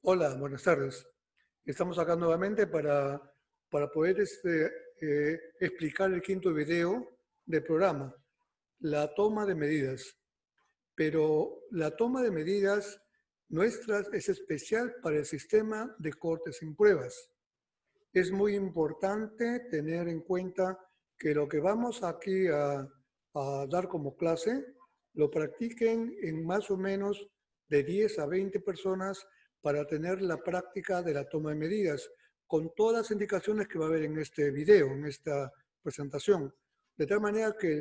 Hola, buenas tardes. Estamos acá nuevamente para poder explicar el quinto video del programa, la toma de medidas. Pero la toma de medidas nuestras es especial para el sistema de corte sin pruebas. Es muy importante tener en cuenta que lo que vamos aquí a dar como clase lo practiquen en más o menos de 10 a 20 personas para tener la práctica de la toma de medidas, con todas las indicaciones que va a haber en este video, en esta presentación. De tal manera que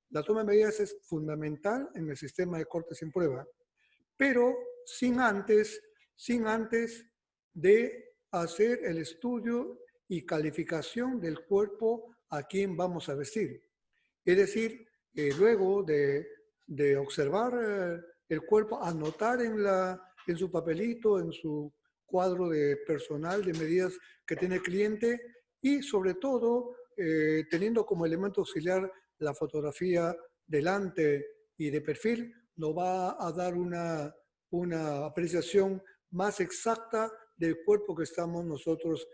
la toma de medidas es fundamental en el sistema de corte sin prueba, pero sin antes de hacer el estudio y calificación del cuerpo a quien vamos a vestir. Es decir, luego de observar el cuerpo, anotar en su papelito, en su cuadro de personal de medidas que tiene el cliente y sobre todo teniendo como elemento auxiliar la fotografía delante y de perfil, nos va a dar una apreciación más exacta del cuerpo que estamos nosotros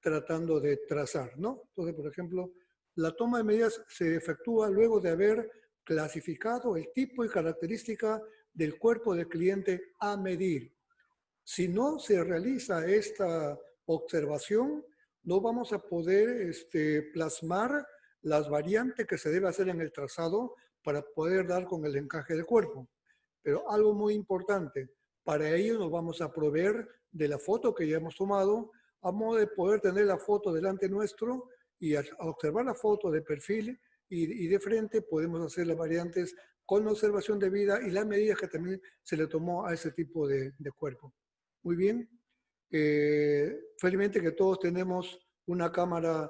tratando de trazar, ¿no? Entonces, por ejemplo, la toma de medidas se efectúa luego de haber clasificado el tipo y característica del cuerpo del cliente a medir. Si no se realiza esta observación, no vamos a poder plasmar las variantes que se debe hacer en el trazado para poder dar con el encaje del cuerpo. Pero algo muy importante, para ello nos vamos a proveer de la foto que ya hemos tomado, a modo de poder tener la foto delante nuestro y al observar la foto de perfil y de frente podemos hacer las variantes con la observación debida y las medidas que también se le tomó a ese tipo de cuerpo. Muy bien. Felizmente que todos tenemos una cámara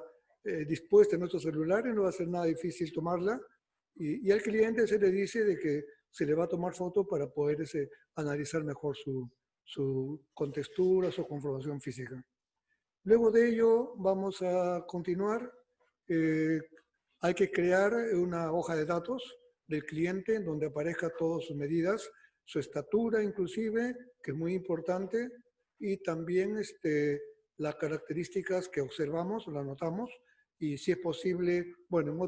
dispuesta en nuestros celulares, no va a ser nada difícil tomarla. Y al cliente se le dice de que se le va a tomar foto para poder analizar mejor su contextura, su conformación física. Luego de ello vamos a continuar. Hay que crear una hoja de datos del cliente donde aparezca todas sus medidas, su estatura inclusive, que es muy importante, y también las características que observamos, las anotamos, y si es posible, bueno, en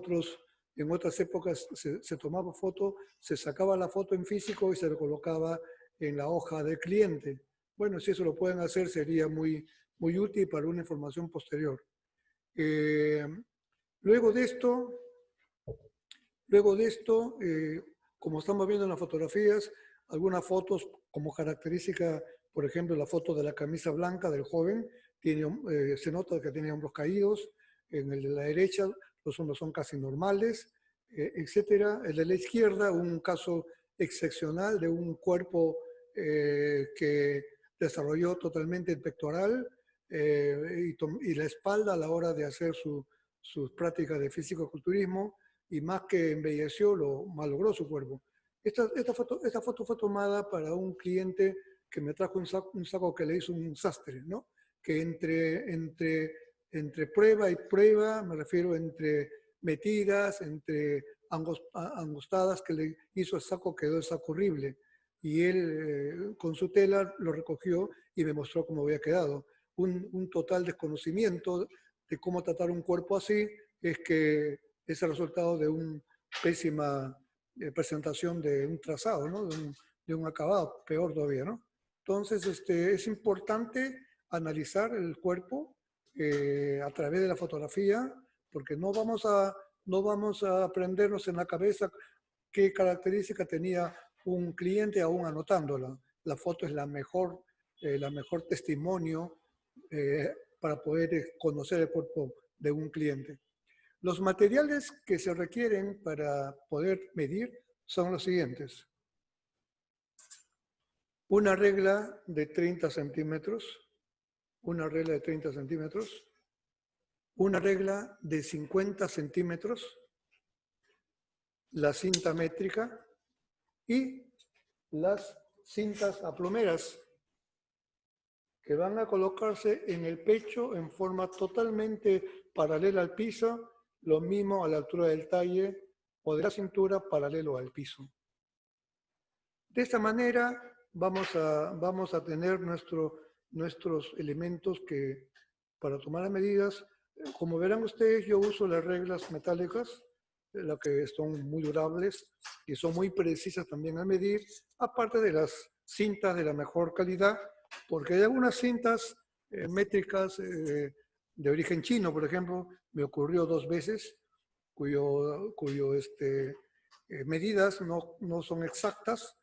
otras épocas se tomaba foto, se sacaba la foto en físico y se lo colocaba en la hoja del cliente. Bueno, si eso lo pueden hacer sería muy útil para una información posterior. Luego de esto, como estamos viendo en las fotografías, algunas fotos como característica, por ejemplo, la foto de la camisa blanca del joven, se nota que tiene hombros caídos, en el de la derecha los hombros son casi normales, etcétera. El de la izquierda, un caso excepcional de un cuerpo que desarrolló totalmente el pectoral y la espalda a la hora de hacer sus prácticas de físico-culturismo, y más que embelleció, lo malogró su cuerpo. Esta foto fue tomada para un cliente que me trajo un saco que le hizo un sastre, ¿no? Que entre prueba y prueba, me refiero entre metidas, entre angostadas que le hizo el saco, quedó el saco horrible. Y él con su tela lo recogió y me mostró cómo había quedado. Un total desconocimiento de cómo tratar un cuerpo así es que es el resultado de una pésima presentación de un trazado, ¿no? de un acabado, peor todavía, ¿no? Entonces, es importante analizar el cuerpo a través de la fotografía, porque no vamos a aprendernos en la cabeza qué característica tenía un cliente aún anotándola. La foto es la mejor testimonio para poder conocer el cuerpo de un cliente. Los materiales que se requieren para poder medir son los siguientes. Una regla de 30 centímetros, una regla de 30 centímetros, una regla de 50 centímetros, la cinta métrica y las cintas aplomeras que van a colocarse en el pecho en forma totalmente paralela al piso, lo mismo a la altura del talle o de la cintura paralelo al piso. De esta manera vamos a tener nuestros elementos para tomar las medidas. Como verán ustedes, yo uso las reglas metálicas, las que son muy durables y son muy precisas también al medir, aparte de las cintas de la mejor calidad, porque hay algunas cintas métricas de origen chino, por ejemplo, me ocurrió 2 veces, cuyo medidas no son exactas.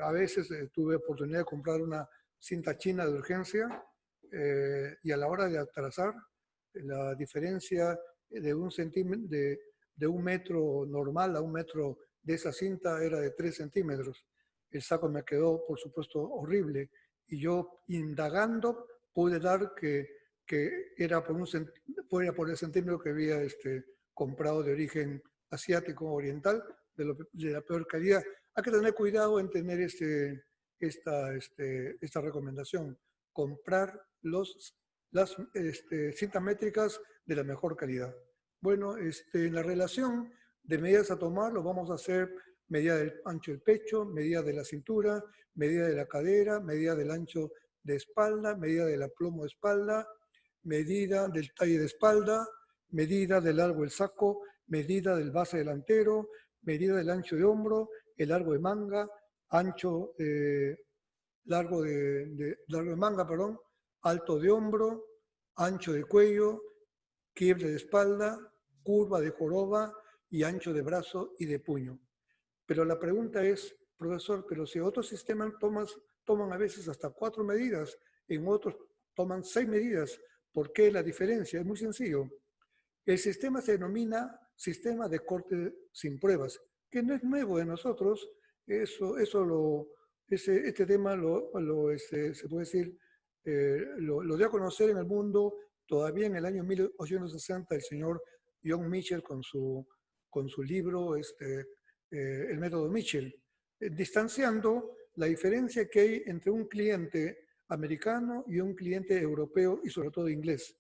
A veces tuve oportunidad de comprar una cinta china de urgencia y a la hora de trazar, la diferencia de un metro normal a un metro de esa cinta era de 3 centímetros. El saco me quedó, por supuesto, horrible. Y yo, indagando, pude dar que era fuera por el centímetro que había comprado de origen asiático oriental, de la peor calidad. Hay que tener cuidado en tener esta recomendación. Comprar las cintas métricas de la mejor calidad. Bueno, en la relación de medidas a tomar, lo vamos a hacer medida del ancho del pecho, medida de la cintura, medida de la cadera, medida del ancho de espalda, medida del aplomo de espalda, medida del talle de espalda, medida del largo del saco, medida del base delantero, medida del ancho de hombro, el largo de manga, largo de manga, perdón, alto de hombro, ancho de cuello, quiebre de espalda, curva de joroba y ancho de brazo y de puño. Pero la pregunta es, profesor, pero si otros sistemas toman a veces hasta 4 medidas, en otros toman 6 medidas, ¿por qué la diferencia? Es muy sencillo. El sistema se denomina sistema de corte sin pruebas, que no es nuevo de nosotros. Este tema se puede decir, lo dio a conocer en el mundo todavía en el año 1860 el señor John Mitchell con su libro El método Mitchell, distanciando la diferencia que hay entre un cliente americano y un cliente europeo y sobre todo inglés.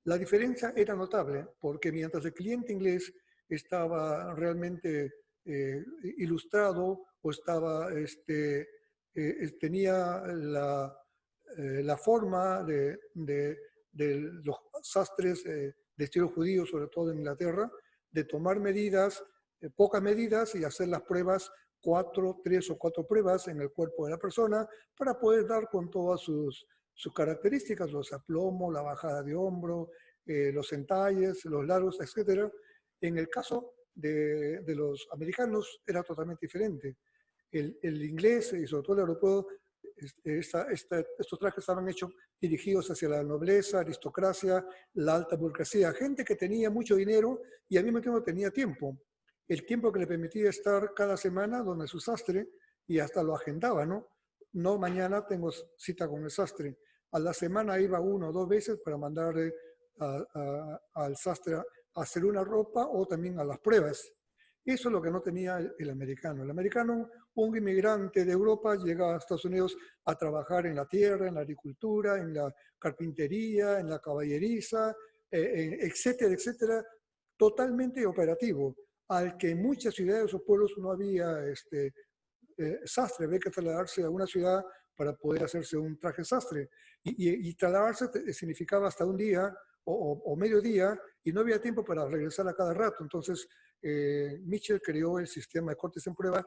La diferencia era notable porque mientras el cliente inglés estaba realmente ilustrado o tenía la forma de los sastres de estilo judío, sobre todo en Inglaterra, de tomar medidas, pocas medidas y hacer las pruebas, 3 o 4 pruebas en el cuerpo de la persona para poder dar con todas sus características, los aplomos, la bajada de hombro, los entalles, los largos, etc. En el caso de los americanos era totalmente diferente. El inglés y sobre todo el europeo, estos trajes estaban hechos dirigidos hacia la nobleza, aristocracia, la alta burguesía, gente que tenía mucho dinero y al mismo tiempo tenía tiempo. El tiempo que le permitía estar cada semana donde su sastre y hasta lo agendaba, ¿no? No, mañana tengo cita con el sastre. A la semana iba 1 o 2 veces para mandarle al sastre a hacer una ropa o también a las pruebas. Eso es lo que no tenía el americano. El americano, un inmigrante de Europa, llega a Estados Unidos a trabajar en la tierra, en la agricultura, en la carpintería, en la caballeriza, etcétera, etcétera, totalmente operativo, al que en muchas ciudades o pueblos no había sastre, había que trasladarse a una ciudad para poder hacerse un traje sastre. Y trasladarse significaba hasta un día o medio día y no había tiempo para regresar a cada rato. Entonces, Mitchell creó el sistema de cortes en prueba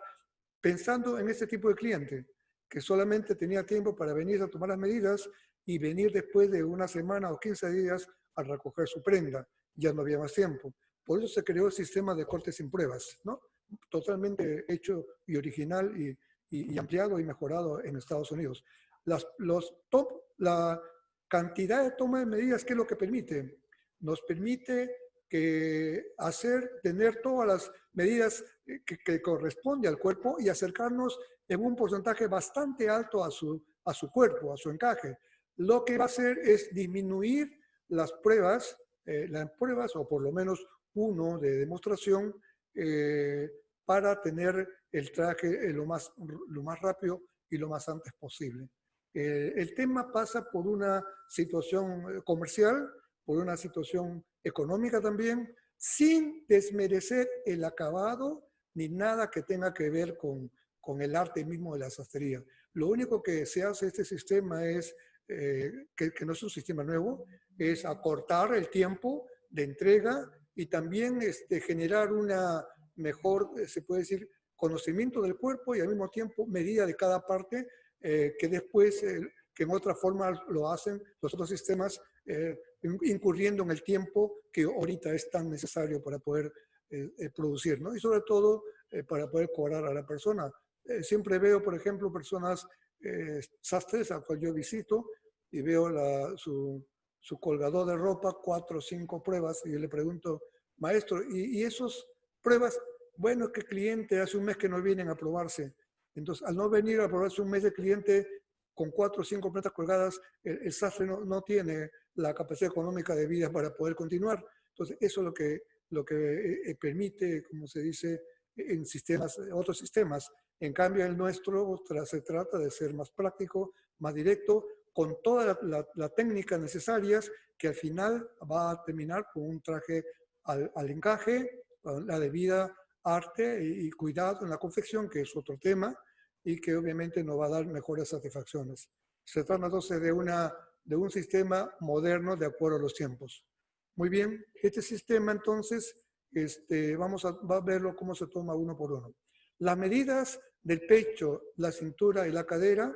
pensando en este tipo de cliente, que solamente tenía tiempo para venir a tomar las medidas y venir después de una semana o 15 días a recoger su prenda. Ya no había más tiempo. Por eso se creó el sistema de cortes sin pruebas, ¿no? Totalmente hecho y original y ampliado y mejorado en Estados Unidos. La cantidad de toma de medidas, ¿qué es lo que permite? Nos permite tener todas las medidas que corresponde al cuerpo y acercarnos en un porcentaje bastante alto a su cuerpo, a su encaje. Lo que va a hacer es disminuir las pruebas o por lo menos uno de demostración para tener el traje lo más rápido y lo más antes posible. El tema pasa por una situación comercial, por una situación económica también, sin desmerecer el acabado ni nada que tenga que ver con el arte mismo de la sastrería. Lo único que se hace este sistema es, que no es un sistema nuevo, es acortar el tiempo de entrega y también generar una mejor, se puede decir, conocimiento del cuerpo y al mismo tiempo medida de cada parte, que después, que en otra forma lo hacen los otros sistemas, incurriendo en el tiempo que ahorita es tan necesario para poder producir, ¿no? Y sobre todo para poder cobrar a la persona. Siempre veo, por ejemplo, personas sastres a cual yo visito y veo su colgador de ropa, 4 o 5 pruebas, y yo le pregunto, maestro, ¿y esas pruebas? Bueno, es que el cliente hace un mes que no vienen a probarse. Entonces, al no venir a probarse un mes de cliente con 4 o 5 prendas colgadas, el sastre no tiene la capacidad económica de vida para poder continuar. Entonces, eso es lo que permite, como se dice, en sistemas, otros sistemas. En cambio, el nuestro se trata de ser más práctico, más directo, con todas las técnicas necesarias, que al final va a terminar con un traje al encaje, la debida arte y cuidado en la confección, que es otro tema, y que obviamente nos va a dar mejores satisfacciones. Se trata entonces de un sistema moderno de acuerdo a los tiempos. Muy bien, este sistema entonces, va a verlo cómo se toma uno por uno. Las medidas del pecho, la cintura y la cadera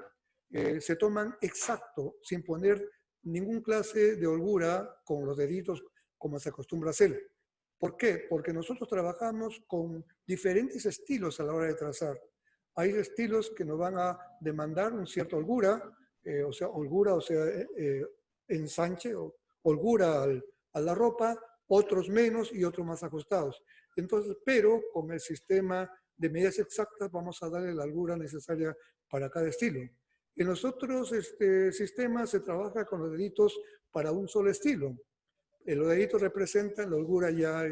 se toman exacto, sin poner ningún clase de holgura con los deditos como se acostumbra a hacer. ¿Por qué? Porque nosotros trabajamos con diferentes estilos a la hora de trazar. Hay estilos que nos van a demandar un cierto holgura, ensanche o holgura a la ropa, otros menos y otros más ajustados. Entonces, pero con el sistema de medidas exactas vamos a darle la holgura necesaria para cada estilo. En los otros sistemas se trabaja con los deditos para un solo estilo. Los deditos representan la holgura ya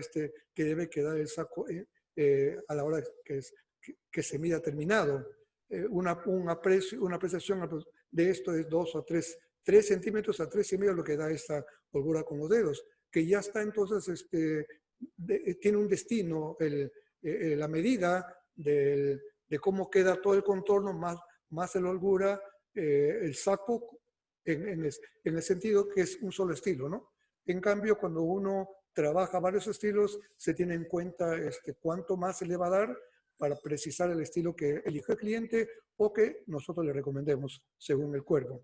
que debe quedar el saco a la hora que se mida terminado. Una apreciación de esto es 2 o 3 centímetros a 3,5 lo que da esta holgura con los dedos, que ya está entonces, tiene un destino, la medida de cómo queda todo el contorno, más la holgura, el saco, en el sentido que es un solo estilo, ¿no? En cambio, cuando uno trabaja varios estilos, se tiene en cuenta cuánto más se le va a dar para precisar el estilo que elige el cliente o que nosotros le recomendemos según el cuerpo.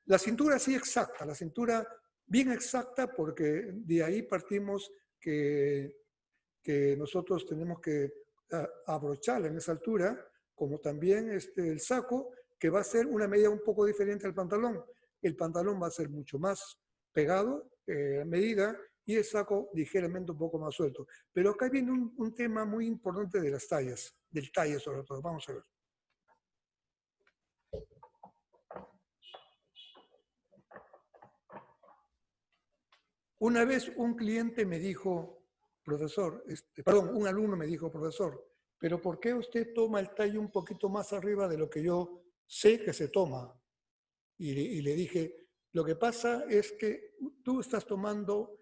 La cintura sí exacta, la cintura bien exacta, porque de ahí partimos que nosotros tenemos que abrocharla en esa altura, como también el saco, que va a ser una medida un poco diferente al pantalón. El pantalón va a ser mucho más pegado, medida, y el saco ligeramente un poco más suelto. Pero acá viene un tema muy importante de las tallas, del talle sobre todo. Vamos a ver. Una vez un cliente me dijo, profesor, un alumno me dijo, profesor, pero ¿por qué usted toma el talle un poquito más arriba de lo que yo sé que se toma? Y le dije, lo que pasa es que tú estás tomando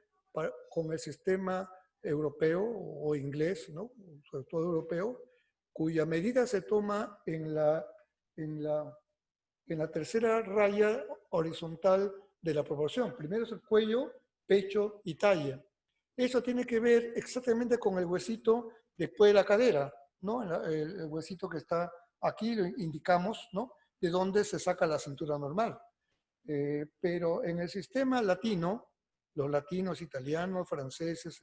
con el sistema europeo o inglés, ¿no? Sobre todo europeo, cuya medida se toma en la tercera raya horizontal de la proporción. Primero es el cuello, pecho y talla. Eso tiene que ver exactamente con el huesito después de la cadera, ¿no? El huesito que está aquí, lo indicamos, ¿no? De dónde se saca la cintura normal. Pero en el sistema latino, los latinos, italianos, franceses,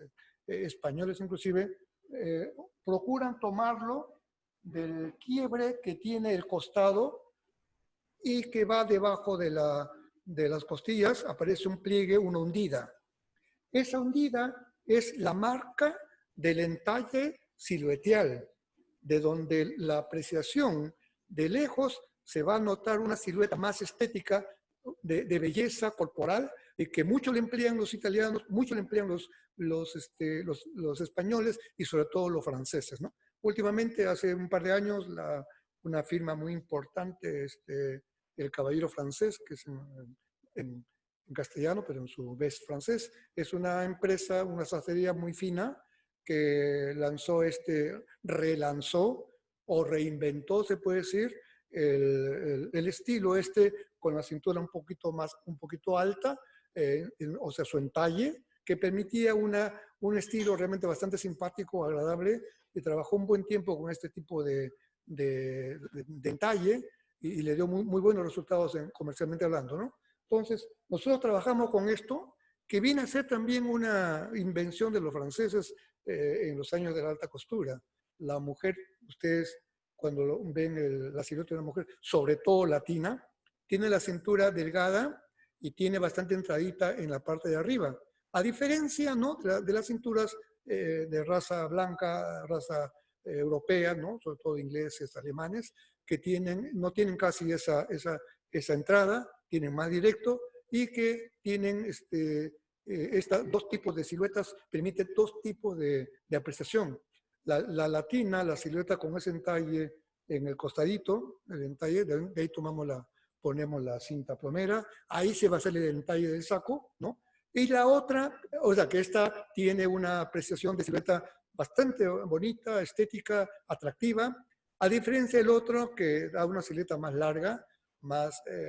españoles inclusive, procuran tomarlo del quiebre que tiene el costado y que va debajo de las costillas, aparece un pliegue, una hundida. Esa hundida es la marca del entalle silueteal, de donde la apreciación de lejos se va a notar una silueta más estética de belleza corporal, y que mucho le emplean los italianos, mucho le emplean los españoles y sobre todo los franceses, ¿no? Últimamente, hace un par de años, una firma muy importante, el Caballero Francés, que es en castellano, pero en su vez francés, es una empresa, una sastrería muy fina que relanzó o reinventó, se puede decir, el estilo este con la cintura un poquito alta, o sea, su entalle, que permitía un estilo realmente bastante simpático, agradable, y trabajó un buen tiempo con este tipo de entalle y le dio muy buenos resultados comercialmente hablando, ¿no? Entonces, nosotros trabajamos con esto, que viene a ser también una invención de los franceses en los años de la alta costura. La mujer, ustedes cuando ven la silueta de una mujer, sobre todo latina, tiene la cintura delgada y tiene bastante entradita en la parte de arriba. A diferencia, ¿no?, de las cinturas de raza blanca, raza europea, ¿no?, sobre todo ingleses, alemanes, que no tienen casi esa entrada, tienen más directo y que tienen dos tipos de siluetas, permiten dos tipos de apreciación. La latina, la silueta con ese entalle en el costadito, el entalle, de ahí ponemos la cinta plomera, ahí se va a hacer el entalle del saco, ¿no? Y la otra, o sea, que esta tiene una apreciación de silueta bastante bonita, estética, atractiva, a diferencia del otro que da una silueta más larga,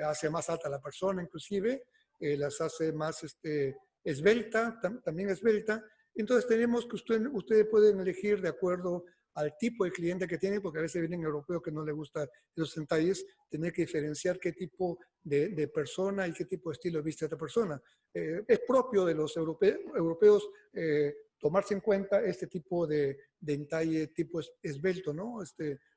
hace más alta a la persona inclusive, las hace más esbelta, también esbelta. Entonces tenemos que ustedes pueden elegir de acuerdo al tipo de cliente que tienen, porque a veces vienen europeos que no les gustan los detalles, tener que diferenciar qué tipo de persona y qué tipo de estilo viste esta persona. Es propio de los europeos tomarse en cuenta este tipo de entalle tipo esbelto, ¿no?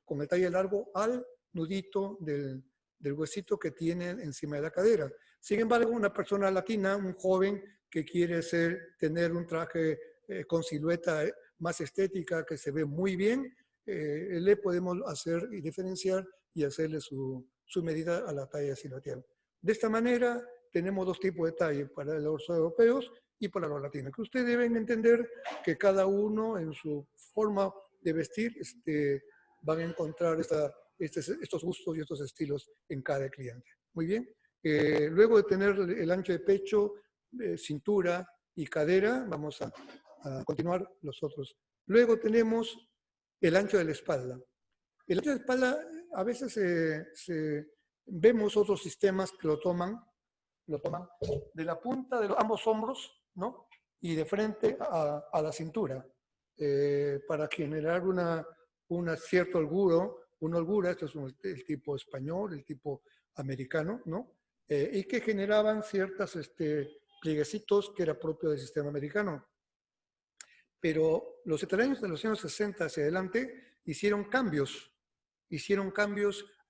Con el talle largo al nudito del huesito que tienen encima de la cadera. Sin embargo, una persona latina, un joven que quiere tener un traje con silueta más estética, que se ve muy bien, le podemos hacer y diferenciar y hacerle su medida a la talla siluetal. De esta manera, tenemos dos tipos de talla, para los europeos y para los latinos, que ustedes deben entender que cada uno en su forma de vestir van a encontrar estos gustos y estos estilos en cada cliente. Muy bien. Luego de tener el ancho de pecho, cintura y cadera, vamos a continuar los otros. Luego tenemos el ancho de la espalda. El ancho de la espalda, a veces vemos otros sistemas que lo toman de la punta de ambos hombros, ¿no?, y de frente a la cintura, para generar una cierta holgura, esto es el tipo español, el tipo americano, ¿no? Y que generaban ciertos plieguecitos que era propio del sistema americano. Pero los italianos de los años 60 hacia adelante hicieron cambios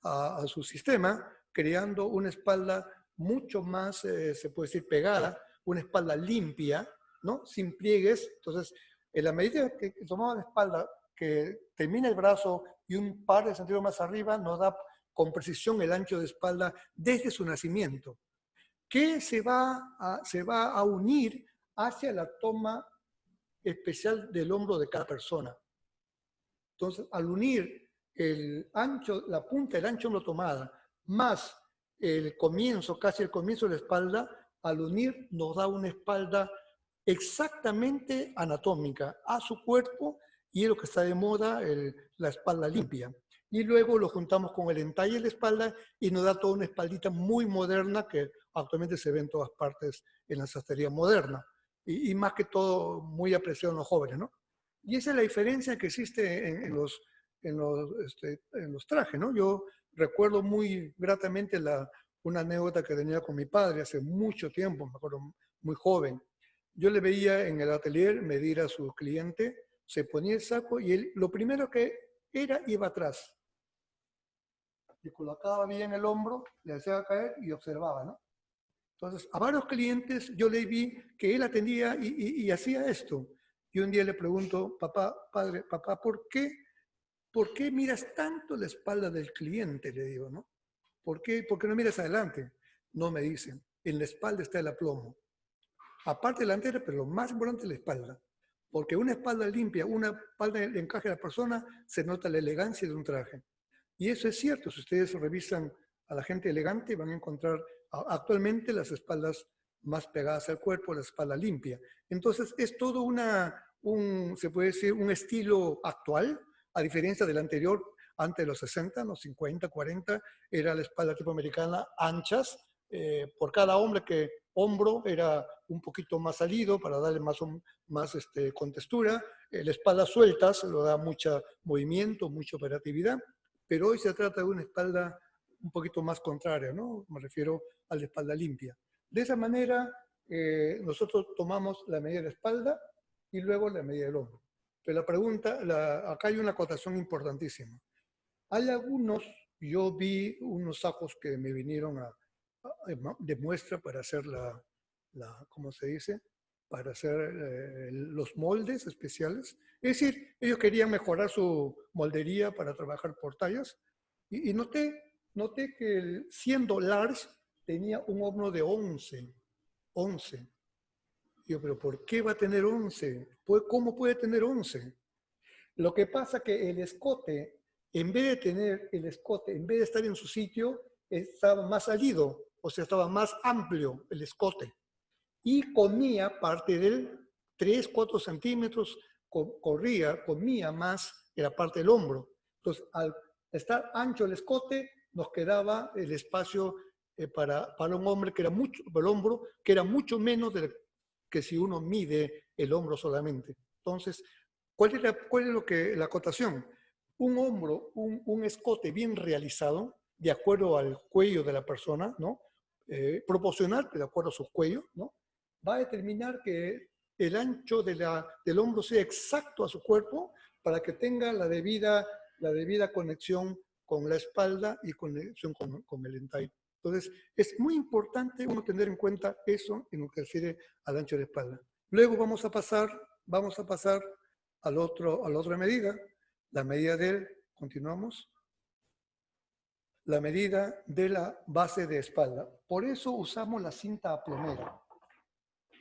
a su sistema, creando una espalda mucho más, se puede decir, pegada, una espalda limpia, ¿no?, sin pliegues. Entonces, en la medida que tomamos la espalda, que termina el brazo y un par de centímetros más arriba, nos da con precisión el ancho de espalda desde su nacimiento, que se va a unir hacia la toma especial del hombro de cada persona. Entonces, al unir la punta del ancho hombro tomada, más casi el comienzo de la espalda, al unir nos da una espalda exactamente anatómica a su cuerpo, y es lo que está de moda, la espalda limpia. Y luego lo juntamos con el entalle de la espalda y nos da toda una espaldita muy moderna que actualmente se ve en todas partes en la sastrería moderna. Y más que todo muy apreciado en los jóvenes, ¿no? Y esa es la diferencia que existe en los trajes, ¿no? Yo recuerdo muy gratamente una anécdota que tenía con mi padre hace mucho tiempo, me acuerdo, muy joven. Yo le veía en el atelier medir a su cliente, se ponía el saco y él lo primero que iba atrás. Le colocaba bien el hombro, le hacía caer y observaba, ¿no? Entonces, a varios clientes yo le vi que él atendía y hacía esto. Y un día le pregunto, papá, ¿por qué miras tanto la espalda del cliente? Le digo, ¿no? ¿Por qué no miras adelante? No, me dicen, en la espalda está el aplomo. Aparte delantera, pero lo más importante es la espalda. Porque una espalda limpia, una espalda de encaje de la persona, se nota la elegancia de un traje. Y eso es cierto. Si ustedes revisan a la gente elegante, van a encontrar actualmente las espaldas más pegadas al cuerpo, la espalda limpia. Entonces, es todo se puede decir, un estilo actual, a diferencia del anterior. antes de los 60, los 50, 40, era la espalda tipo americana, anchas. Por cada hombro era un poquito más salido para darle más contextura. La espalda suelta se lo da mucho movimiento, mucha operatividad, pero hoy se trata de una espalda un poquito más contraria, ¿no? Me refiero a la espalda limpia. De esa manera, nosotros tomamos la medida de la espalda y luego la medida del hombro. Pero la pregunta, acá hay una acotación importantísima. Hay yo vi unos sacos que me vinieron de muestra para hacer ¿cómo se dice? Para hacer los moldes especiales. Es decir, ellos querían mejorar su moldería para trabajar por tallas. Y noté que siendo large tenía un hombro de 11. Yo, pero ¿por qué va a tener 11? ¿Cómo puede tener 11? Lo que pasa que el escote, en vez de estar en su sitio, estaba más salido, o sea, estaba más amplio el escote. Y comía parte del 3, 4 centímetros, comía más en la parte del hombro. Entonces, al estar ancho el escote, nos quedaba el espacio para un hombre que era el hombro, que era mucho menos que si uno mide el hombro solamente. Entonces, ¿cuál es la acotación? Un hombro, un escote bien realizado, de acuerdo al cuello de la persona, ¿no? Proporcional, de acuerdo a su cuello, ¿no? Va a determinar que el ancho del hombro sea exacto a su cuerpo para que tenga la debida conexión con la espalda y conexión con el entaille. Entonces, es muy importante uno tener en cuenta eso en lo que se refiere al ancho de la espalda. Luego vamos a pasar a la otra medida, la medida continuamos, la medida de la base de espalda. Por eso usamos la cinta aplomera.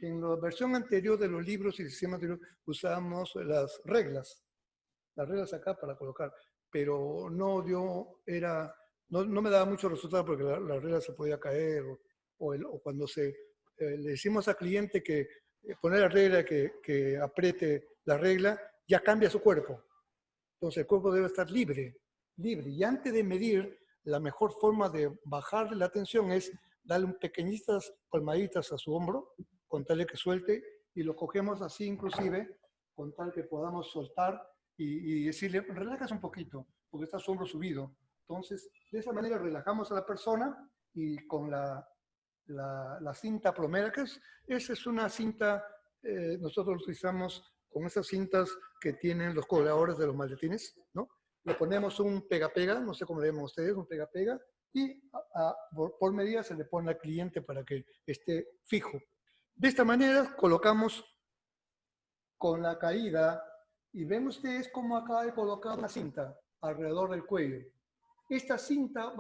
En la versión anterior de los libros y el sistema anterior usábamos las reglas acá para colocar, pero no me daba mucho resultado porque la regla se podía caer o cuando le decimos al cliente que poner la regla, que apriete la regla, ya cambia su cuerpo. Entonces el cuerpo debe estar libre. Y antes de medir, la mejor forma de bajarle la tensión es darle pequeñitas palmaditas a su hombro, con tal de que suelte, y lo cogemos así inclusive, con tal que podamos soltar y decirle, relájase un poquito, porque está su hombro subido. Entonces, de esa manera relajamos a la persona y con la cinta plomera, esa es una cinta, nosotros lo utilizamos con esas cintas que tienen los colgadores de los maletines, ¿no? Le ponemos un pega-pega, no sé cómo le llaman ustedes, un pega-pega, y por medida se le pone al cliente para que esté fijo. De esta manera colocamos con la caída, y ven ustedes cómo acaba de colocar una cinta alrededor del cuello. Esta cinta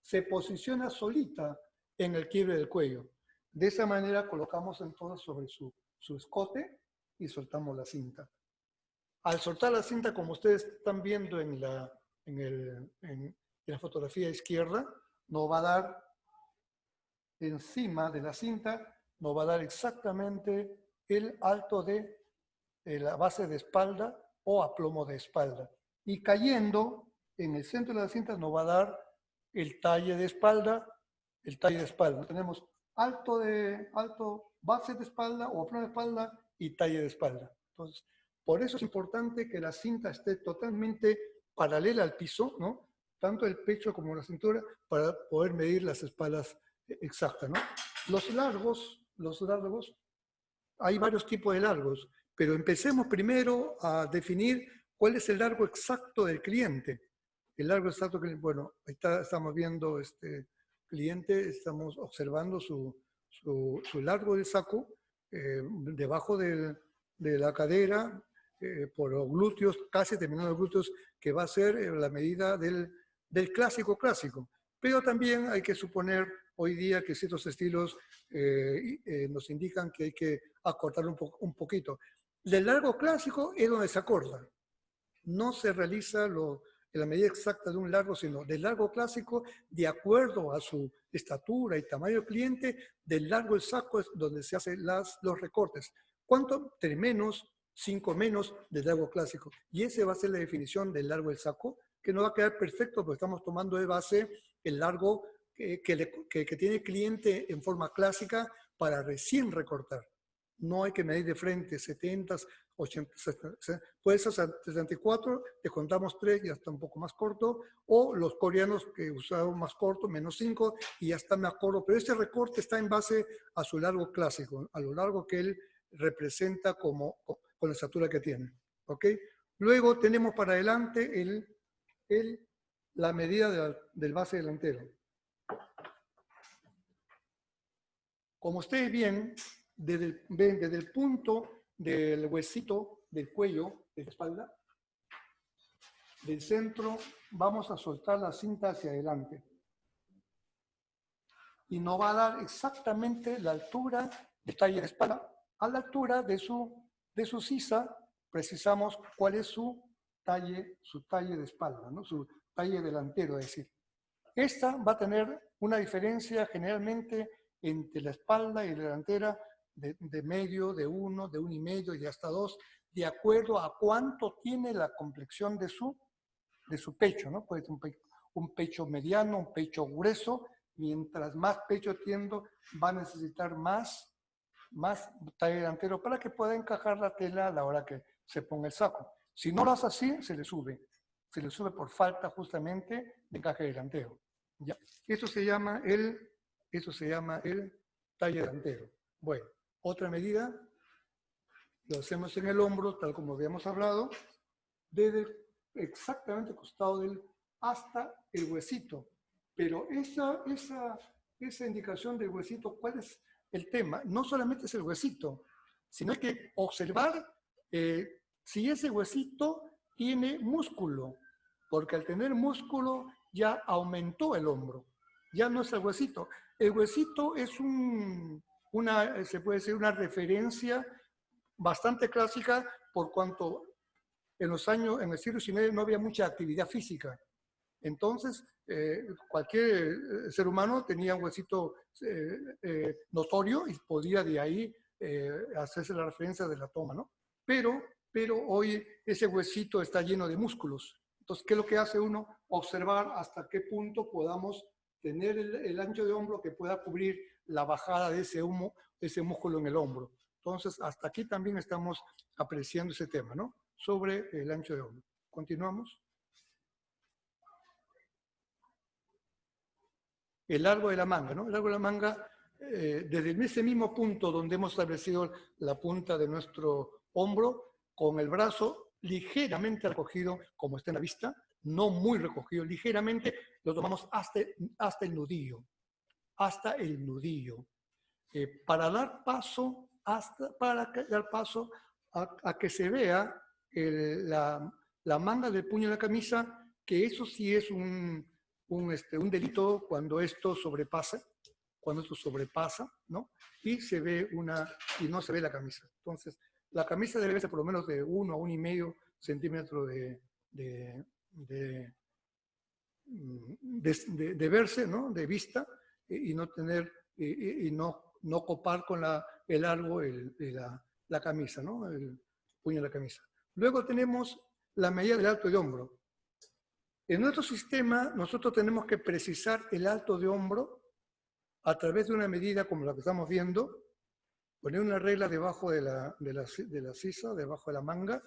se posiciona solita en el quiebre del cuello. De esa manera colocamos entonces sobre su escote y soltamos la cinta. Al soltar la cinta, como ustedes están viendo en la fotografía izquierda, nos va a dar encima de la cinta, nos va a dar exactamente el alto de la base de espalda o aplomo de espalda. Y cayendo en el centro de la cinta nos va a dar el talle de espalda, Tenemos alto, base de espalda o aplomo de espalda y talle de espalda. Entonces, por eso es importante que la cinta esté totalmente paralela al piso, ¿no? Tanto el pecho como la cintura, para poder medir las espaldas exactas, ¿no? Los largos, hay varios tipos de largos, pero empecemos primero a definir cuál es el largo exacto del cliente. El largo exacto, bueno, ahí estamos viendo cliente, estamos observando su largo del saco, debajo de la cadera, por los glúteos, casi terminando los glúteos, que va a ser la medida del clásico. Pero también hay que suponer hoy día que ciertos estilos nos indican que hay que acortar un poquito. Del largo clásico es donde se acorta. No se realiza en la medida exacta de un largo, sino del largo clásico, de acuerdo a su estatura y tamaño del cliente, del largo del saco es donde se hacen los recortes. ¿Cuánto? 3 menos, 5 menos del largo clásico. Y esa va a ser la definición del largo del saco, que que no va a quedar perfecto porque estamos tomando de base el largo que tiene el cliente en forma clásica para recién recortar. No hay que medir de frente 70, 80, 70, puede ser 74, descontamos 3 y ya está un poco más corto, o los coreanos que usaron más corto, menos 5 y ya está más corto, pero este recorte está en base a su largo clásico, a lo largo que él representa con la estatura que tiene. ¿Ok? Luego tenemos para adelante la medida del base delantero. Como ustedes ven, desde el punto del huesito del cuello, de la espalda, del centro, vamos a soltar la cinta hacia adelante. Y nos va a dar exactamente la altura del talle de espalda. A la altura de su sisa, precisamos cuál es su talle de espalda, ¿no? Su talle delantero, es decir. Esta va a tener una diferencia generalmente entre la espalda y la delantera de medio, de 1, de 1,5 y hasta 2, de acuerdo a cuánto tiene la complexión de su pecho, ¿no? Puede ser un pecho mediano, un pecho grueso. Mientras más pecho tiendo, va a necesitar más talle delantero para que pueda encajar la tela a la hora que se ponga el saco. Si no lo hace así, se le sube. Se le sube por falta justamente de encaje delantero. Ya. Eso se llama el talle delantero. Bueno, otra medida, lo hacemos en el hombro, tal como habíamos hablado, desde exactamente el costado hasta el huesito. Pero esa indicación del huesito, ¿cuál es el tema? No solamente es el huesito, sino hay que observar si ese huesito tiene músculo, porque al tener músculo ya aumentó el hombro, ya no es el huesito. El huesito es se puede decir una referencia bastante clásica por cuanto en el siglo XIX no había mucha actividad física. Entonces, cualquier ser humano tenía un huesito notorio y podía de ahí hacerse la referencia de la toma, ¿no? Pero hoy ese huesito está lleno de músculos. Entonces, ¿qué es lo que hace uno? Observar hasta qué punto podamos tener el ancho de hombro que pueda cubrir la bajada de ese músculo en el hombro. Entonces, hasta aquí también estamos apreciando ese tema, ¿no? Sobre el ancho de hombro. Continuamos. El largo de la manga, ¿no? El largo de la manga, desde ese mismo punto donde hemos establecido la punta de nuestro hombro, con el brazo ligeramente recogido, como está en la vista, no muy recogido, ligeramente, lo tomamos hasta el nudillo. Hasta el nudillo. Para dar paso a que se vea la manga del puño de la camisa, que eso sí es un delito cuando esto sobrepasa, ¿no? Y no se ve la camisa. Entonces, la camisa debe ser por lo menos de 1 a 1,5 centímetros de verse, ¿no? De vista, y no tener, y no copar con el largo la camisa, ¿no? El puño de la camisa. Luego tenemos la medida del alto de hombro. En nuestro sistema, nosotros tenemos que precisar el alto de hombro a través de una medida como la que estamos viendo, poner una regla debajo de la sisa, debajo de la manga,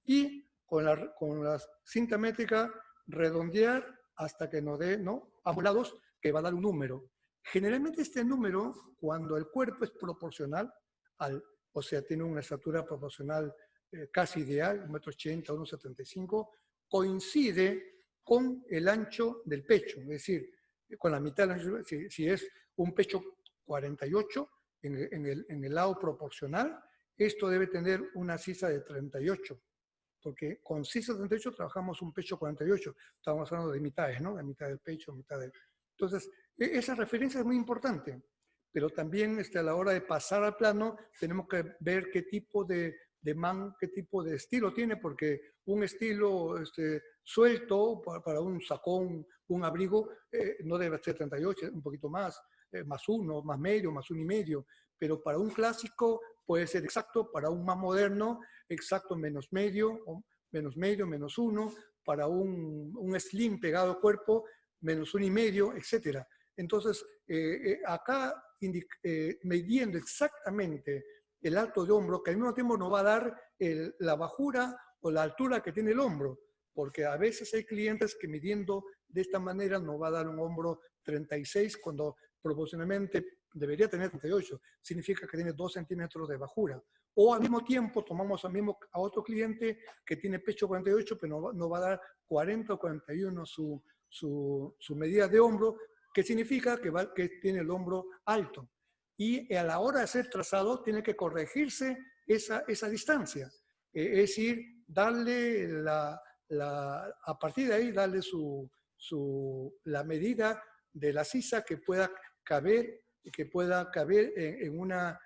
y con la cinta métrica redondear hasta que nos dé, ¿no?, ambos lados, que va a dar un número. Generalmente este número, cuando el cuerpo es proporcional, o sea, tiene una estatura proporcional casi ideal, 1,80 m, 1,75 m, coincide con el ancho del pecho, es decir, con la mitad del ancho. Si es un pecho 48, en el lado proporcional, esto debe tener una sisa de 38, porque con sisa 38 trabajamos un pecho 48, estamos hablando de mitades, ¿no? De mitad del pecho, mitad del... Entonces, esa referencia es muy importante, pero también a la hora de pasar al plano tenemos que ver qué tipo de qué tipo de estilo tiene, porque un estilo suelto para un sacón, un abrigo, no debe ser 38, un poquito más, más 1, más medio, más 1,5, pero para un clásico puede ser exacto, para un más moderno, exacto menos medio, menos 1, para un slim pegado al cuerpo, menos 1,5, etc. Entonces, acá midiendo exactamente el alto de hombro, que al mismo tiempo nos va a dar la bajura o la altura que tiene el hombro, porque a veces hay clientes que midiendo de esta manera nos va a dar un hombro 36 cuando proporcionalmente debería tener 38. Significa que tiene 2 centímetros de bajura. O al mismo tiempo tomamos a otro cliente que tiene pecho 48, pero nos va a dar 40 o 41 su medida de hombro, que significa que tiene el hombro alto. Y a la hora de hacer trazado tiene que corregirse esa distancia. Es decir, darle a partir de ahí, darle la medida de la sisa que pueda caber en una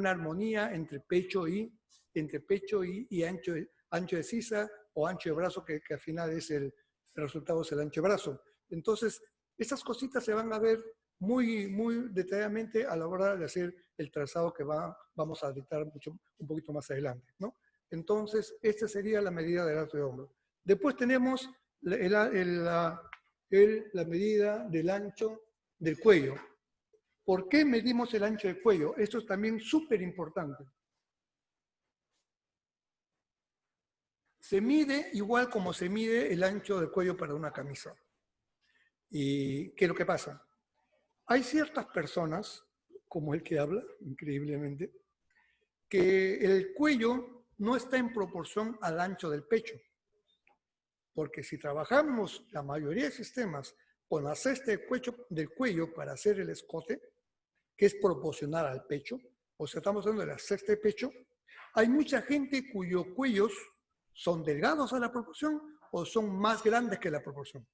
armonía entre pecho y ancho de sisa o ancho de brazo, que al final es el resultado, es el ancho de brazo. Entonces, estas cositas se van a ver muy, muy detalladamente a la hora de hacer el trazado que vamos a dictar un poquito más adelante, ¿no? Entonces, esta sería la medida del alto de hombro. Después tenemos la medida del ancho del cuello. ¿Por qué medimos el ancho del cuello? Esto es también súper importante. Se mide igual como se mide el ancho del cuello para una camisa. ¿Y qué es lo que pasa? Hay ciertas personas, como el que habla, increíblemente, que el cuello no está en proporción al ancho del pecho. Porque si trabajamos la mayoría de sistemas con la cesta del cuello para hacer el escote, que es proporcional al pecho, o sea, estamos hablando de la cesta de pecho, hay mucha gente cuyos cuellos son delgados a la proporción o son más grandes que la proporción.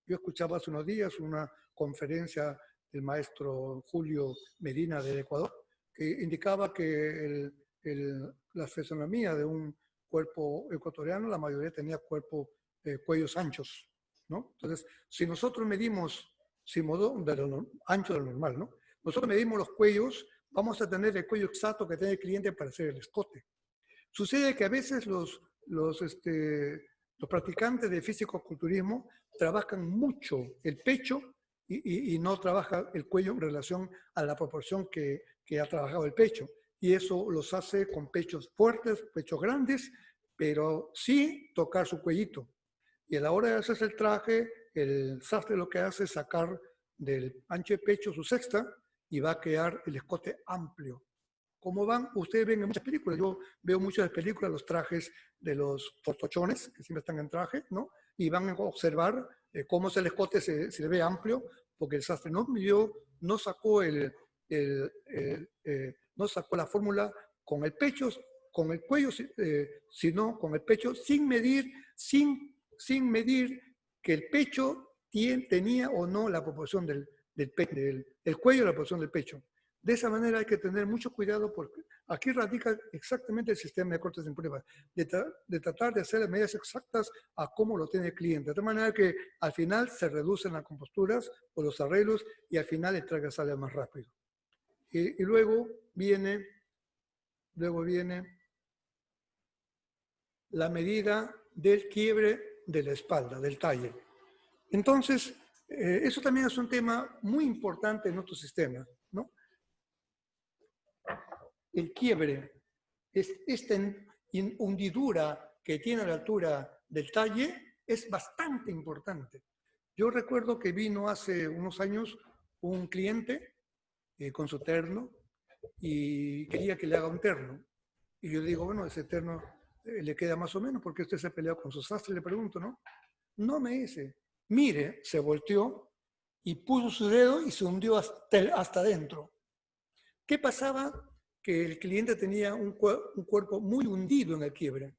Yo escuchaba hace unos días una conferencia del maestro Julio Medina del Ecuador, que indicaba que la fisonomía de un cuerpo ecuatoriano, la mayoría tenía cuellos anchos, ¿no? Entonces, si nosotros medimos, ancho de lo normal, ¿no? Nosotros medimos los cuellos, vamos a tener el cuello exacto que tiene el cliente para hacer el escote. Sucede que a veces los practicantes de físico-culturismo trabajan mucho el pecho y no trabaja el cuello en relación a la proporción que ha trabajado el pecho. Y eso los hace con pechos fuertes, pechos grandes, pero sí tocar su cuellito. Y a la hora de hacerse el traje, el sastre lo que hace es sacar del ancho de pecho su sexta y va a quedar el escote amplio. Como ustedes ven en muchas películas, yo veo muchas películas, los trajes de los fortochones, que siempre están en traje, ¿no? Y van a observar cómo el escote se le ve amplio, porque el sastre no midió, no sacó no sacó la fórmula con el pecho, con el cuello, sino con el pecho, sin medir que el pecho tenía o no la proporción del cuello, la proporción del pecho. De esa manera hay que tener mucho cuidado porque aquí radica exactamente el sistema de cortes en prueba, de tratar de hacer las medidas exactas a cómo lo tiene el cliente, de tal manera que al final se reducen las composturas o los arreglos y al final el traje sale más rápido. Y luego viene la medida del quiebre de la espalda, del talle. Entonces, eso también es un tema muy importante en nuestro sistema, ¿no? El quiebre, esta hundidura que tiene a la altura del talle, es bastante importante. Yo recuerdo que vino hace unos años un cliente con su terno y quería que le haga un terno. Y yo digo, bueno, ese terno le queda más o menos porque usted se ha peleado con su sastre, le pregunto, ¿no? No me dice. Mire, se volteó y puso su dedo y se hundió hasta adentro. ¿Qué pasaba? Que el cliente tenía un cuerpo muy hundido en el quiebre,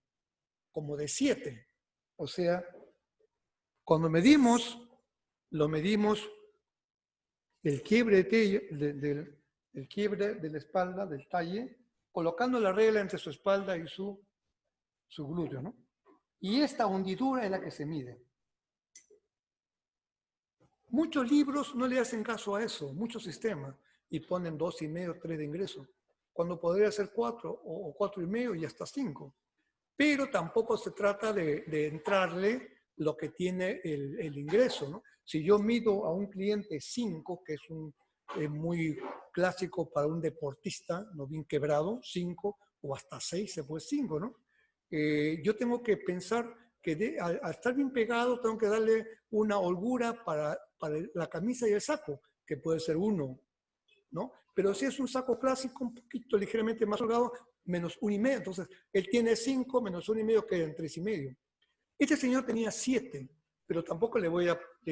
como de 7. O sea, cuando lo medimos el quiebre, el quiebre de la espalda, del talle, colocando la regla entre su espalda y su glúteo, ¿no? Y esta hundidura es la que se mide. Muchos libros no le hacen caso a eso, muchos sistemas, y ponen 2,5, 3 de ingreso, cuando podría ser 4 o 4,5 y hasta 5. Pero tampoco se trata de entrarle lo que tiene el ingreso, ¿no? Si yo mido a un cliente 5, que es muy clásico para un deportista, no bien quebrado, 5 o hasta 6, se puede 5, ¿no? Yo tengo que pensar que al estar bien pegado, tengo que darle una holgura para la camisa y el saco, que puede ser 1, ¿no? Pero si es un saco clásico, un poquito ligeramente más holgado, menos 1,5. Entonces, él tiene 5, menos 1,5 quedan 3,5. Este señor tenía 7, pero tampoco le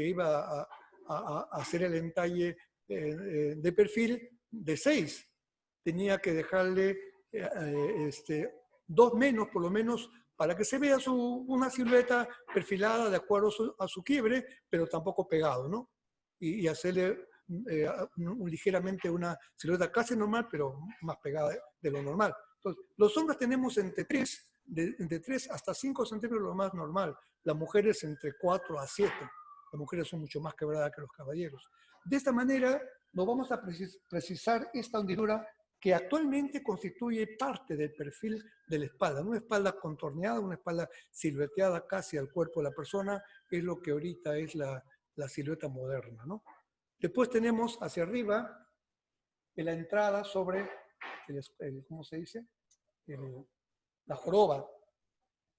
iba a hacer el entalle de perfil de 6. Tenía que dejarle 2 menos, por lo menos, para que se vea una silueta perfilada de acuerdo a su quiebre, pero tampoco pegado, ¿no? Y hacerle ligeramente una silueta casi normal, pero más pegada de lo normal. Entonces, los hombres tenemos entre 3 hasta 5 centímetros lo más normal. Las mujeres entre 4 a 7. Las mujeres son mucho más quebradas que los caballeros. De esta manera, nos vamos a precisar esta hendidura que actualmente constituye parte del perfil de la espalda. Una espalda contorneada, una espalda silueteada casi al cuerpo de la persona, es lo que ahorita es la silueta moderna, ¿no? Después tenemos hacia arriba en la entrada sobre ¿cómo se dice? La joroba.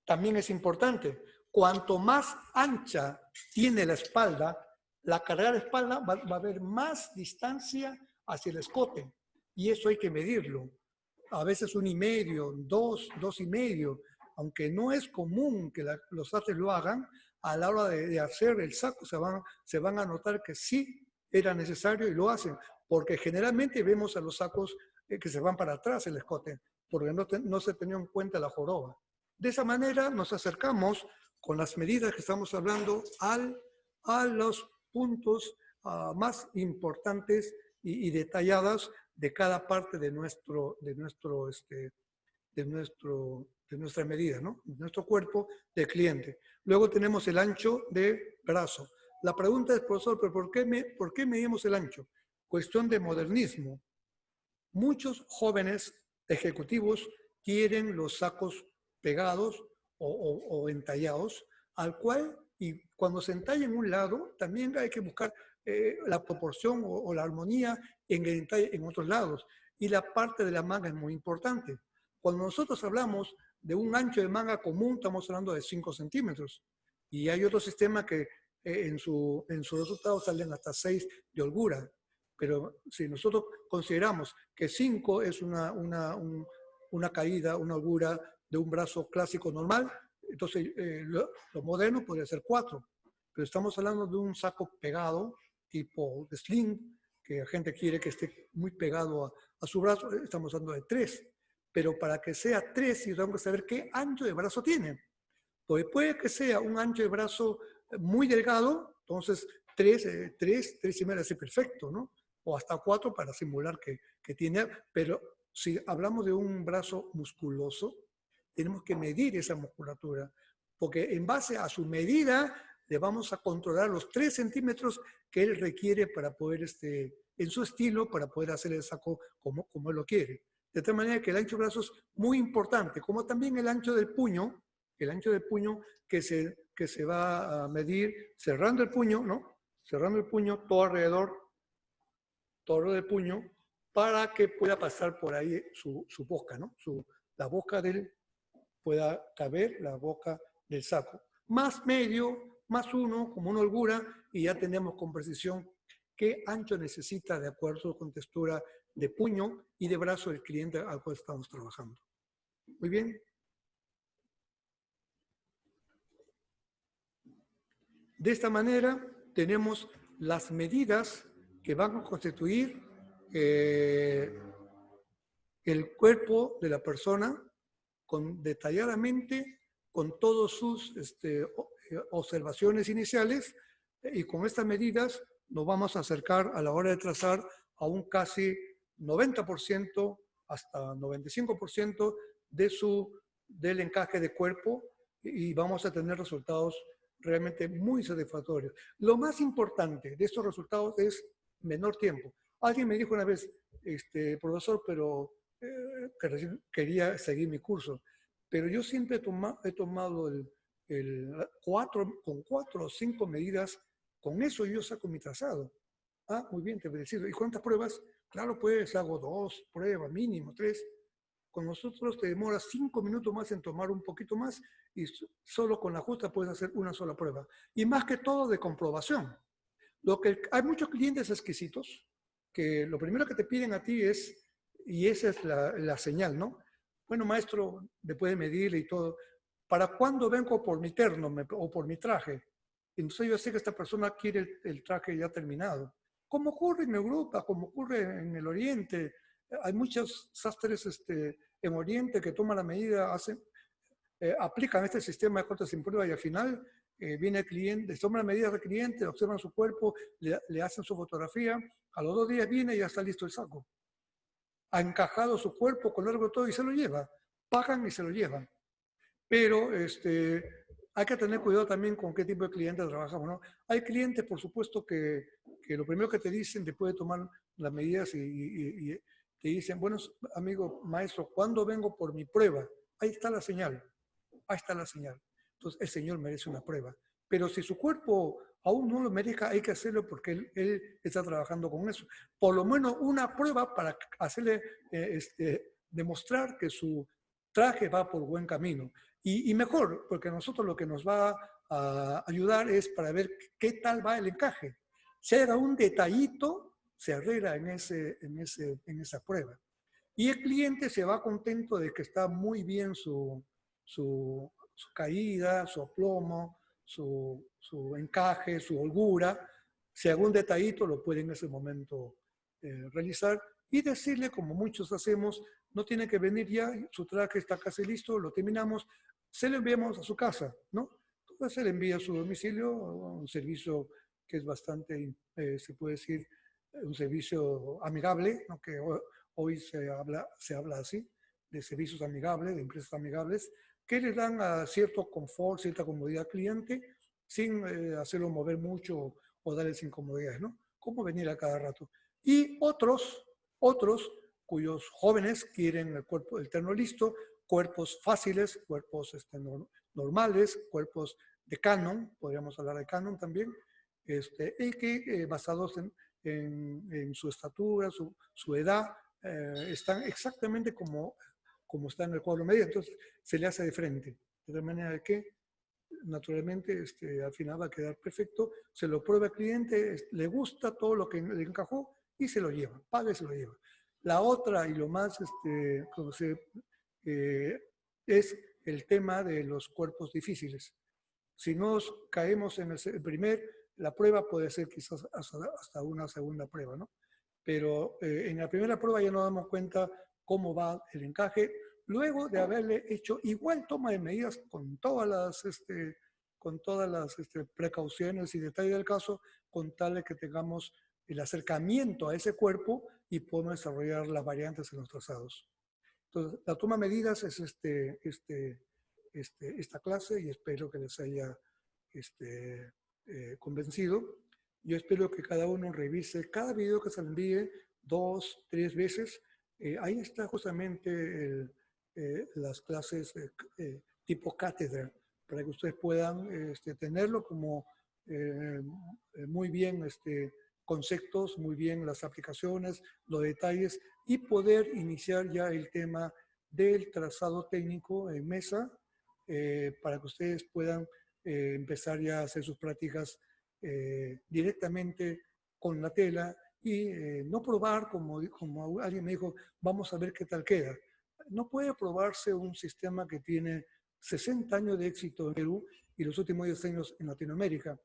También es importante. Cuanto más ancha tiene la espalda, la carga de espalda va a haber más distancia hacia el escote. Y eso hay que medirlo. A veces 1,5, 2, 2,5. Aunque no es común que los atletas lo hagan, a la hora de hacer el saco se van a notar que sí era necesario y lo hacen. Porque generalmente vemos a los sacos que se van para atrás el escote, porque no se tenía en cuenta la joroba. De esa manera nos acercamos con las medidas que estamos hablando a los puntos más importantes y detalladas de cada parte de nuestra medida, ¿no? De nuestro cuerpo del cliente. Luego tenemos el ancho de brazo. La pregunta es, profesor, ¿pero por qué medimos el ancho? Cuestión de modernismo. Muchos jóvenes ejecutivos quieren los sacos pegados o entallados, al cual, y cuando se entalla en un lado, también hay que buscar la proporción o la armonía en el entalle en otros lados. Y la parte de la manga es muy importante. Cuando nosotros hablamos de un ancho de manga común, estamos hablando de 5 centímetros. Y hay otro sistema que en su resultado salen hasta 6 de holgura. Pero si nosotros consideramos que 5 es una caída, una holgura de un brazo clásico normal, entonces lo moderno podría ser 4. Pero estamos hablando de un saco pegado, tipo de sling, que la gente quiere que esté muy pegado a su brazo, estamos hablando de 3. Pero para que sea 3, tenemos que saber qué ancho de brazo tiene. Pues puede que sea un ancho de brazo muy delgado, entonces 3,5 es perfecto, ¿no? O hasta 4 para simular que tiene, pero si hablamos de un brazo musculoso, tenemos que medir esa musculatura, porque en base a su medida le vamos a controlar los 3 centímetros que él requiere para poder, en su estilo, para poder hacer el saco como él lo quiere. De tal manera que el ancho de brazo es muy importante, como también el ancho del puño que se va a medir cerrando el puño, ¿no? Cerrando el puño todo alrededor del puño, para que pueda pasar por ahí su boca, ¿no? La boca pueda caber la boca del saco. Más medio, más 1, como una holgura, y ya tenemos con precisión qué ancho necesita de acuerdo con textura de puño y de brazo del cliente al cual estamos trabajando. Muy bien. De esta manera tenemos las medidas que van a constituir el cuerpo de la persona detalladamente con todas sus observaciones iniciales, y con estas medidas nos vamos a acercar a la hora de trazar a un casi 90% hasta 95% del encaje de cuerpo, y vamos a tener resultados realmente muy satisfactorios. Lo más importante de estos resultados es menor tiempo. Alguien me dijo una vez, profesor, pero que quería seguir mi curso, pero yo siempre he tomado con 4 o 5 medidas, con eso yo saco mi trazado. Ah, muy bien, te felicito. ¿Y cuántas pruebas? Claro, pues hago 2 pruebas, mínimo 3. Con nosotros te demora 5 minutos más en tomar un poquito más y solo con la justa puedes hacer una sola prueba. Y más que todo de comprobación. Hay muchos clientes exquisitos que lo primero que te piden a ti es, y esa es la señal, ¿no? Bueno, maestro, me puede medir y todo. ¿Para cuándo vengo por mi terno o por mi traje? Entonces yo sé que esta persona quiere el traje ya terminado. Como ocurre en Europa, como ocurre en el Oriente, hay muchos sastres en Oriente que toman la medida, aplican este sistema de cortes sin prueba y al final viene el cliente, toman las medidas del cliente, observan su cuerpo, le hacen su fotografía, a los 2 días viene y ya está listo el saco. Ha encajado su cuerpo con largo todo y se lo lleva. Pagan y se lo llevan. Pero hay que tener cuidado también con qué tipo de clientes trabajamos, ¿no? Hay clientes, por supuesto, que lo primero que te dicen, después de tomar las medidas y te dicen, bueno, amigo, maestro, ¿cuándo vengo por mi prueba? Ahí está la señal. Ahí está la señal. Entonces, el señor merece una prueba. Pero si su cuerpo aún no lo merezca, hay que hacerlo porque él está trabajando con eso. Por lo menos una prueba para hacerle demostrar que su traje va por buen camino. Y mejor, porque a nosotros lo que nos va a ayudar es para ver qué tal va el encaje. Si hay un detallito, se arregla en esa prueba. Y el cliente se va contento de que está muy bien su caída, su aplomo, su encaje, su holgura. Si algún detallito lo puede en ese momento realizar y decirle, como muchos hacemos, no tiene que venir ya, su traje está casi listo, lo terminamos, se lo enviamos a su casa, ¿no? Entonces se le envía a su domicilio, un servicio que es bastante, se puede decir, un servicio amigable, ¿no? Que hoy se habla así, de servicios amigables, de empresas amigables, que les dan a cierto confort, cierta comodidad al cliente, sin hacerlo mover mucho o darles incomodidades, ¿no? Como venir a cada rato. Y otros cuyos jóvenes quieren el cuerpo, el terno listo, cuerpos fáciles, cuerpos normales, cuerpos de Canon, podríamos hablar de Canon también, y que basados en su estatura, su edad, están exactamente como está en el cuadro medio, entonces se le hace de frente, de tal manera que naturalmente al final va a quedar perfecto, se lo prueba el cliente, le gusta todo lo que le encajó y se lo lleva, paga y se lo lleva. La otra y lo más es el tema de los cuerpos difíciles. Si nos caemos en la prueba puede ser quizás hasta una segunda prueba, ¿no? Pero en la primera prueba ya nos damos cuenta cómo va el encaje, luego de haberle hecho igual toma de medidas con todas las precauciones y detalles del caso, con tal de que tengamos el acercamiento a ese cuerpo y podemos desarrollar las variantes en los trazados. Entonces, la toma de medidas es esta clase y espero que les haya convencido. Yo espero que cada uno revise cada video que se le envíe 2, 3 veces. Ahí está justamente las clases tipo cátedra, para que ustedes puedan tenerlo como muy bien conceptos, muy bien las aplicaciones, los detalles y poder iniciar ya el tema del trazado técnico en mesa para que ustedes puedan empezar ya a hacer sus prácticas directamente con la tela y no probar como alguien me dijo, vamos a ver qué tal queda. No puede probarse un sistema que tiene 60 años de éxito en Perú y los últimos 10 años en Latinoamérica.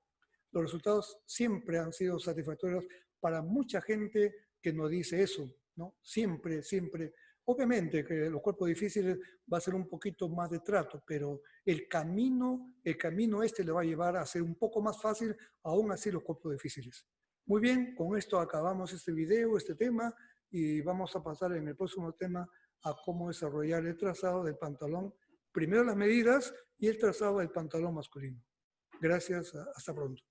Los resultados siempre han sido satisfactorios para mucha gente que nos dice eso, ¿no? Siempre, siempre. Obviamente que los cuerpos difíciles va a ser un poquito más de trato, pero el camino le va a llevar a ser un poco más fácil, aún así los cuerpos difíciles. Muy bien, con esto acabamos este video, este tema, y vamos a pasar en el próximo tema a cómo desarrollar el trazado del pantalón. Primero las medidas y el trazado del pantalón masculino. Gracias, hasta pronto.